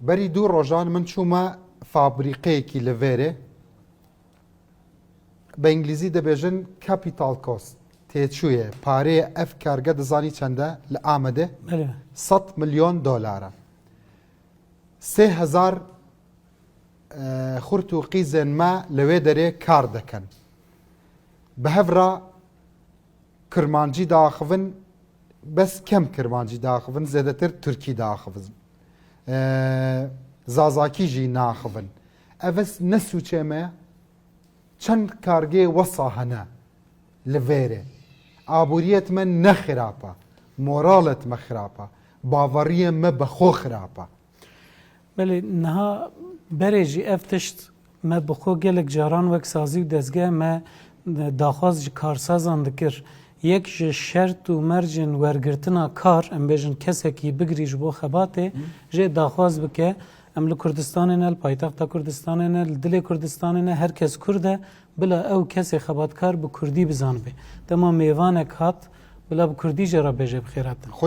بەری دوو ڕۆژان من چوومە فابریقەیەکی لەڤێرێ بە ئینگلیزی دەبێژن کاپیتال کۆست تێچوویە پارەیە ئەف کارگە دەزانی چەندە لە ئامەدە 100 ملیۆن دۆلارە 3000 خورت و قیزێنمە لەوێ دەرێ کار دەکەن بە هەڤرا کرمانجی داخڤن بەس کەم کرمانجی داخڤن زێدەتر تورکی داخڤن زازاکیژی ناخڤن ئەڤەس نەسوچێمە چەند کارگێ وەسا هەنە لەڤێرێ ئابووریەت من نەخراپە مۆراڵت مە خراپە باڤەڕیە مە بەخۆ خراپە بەێ نەها بەرێژی ئەف تشت مە بخۆ gelek caran wek sazî û dezgeh me daxwaz ji karsazan dikir yek ji şert û mercên wergirtina kar em bêjin kesekî bigirî ji bo xebatê jê daxwaz bike em li Kurdistanê ne li paytexta Kurdistanê ne li dilê Kurdistanê ne herkes Kurd e bila ew kesê xebatkar bi Kurdî bizanibe dema mêvanek hat bila bi Kurdî jê re bêje bi xêratin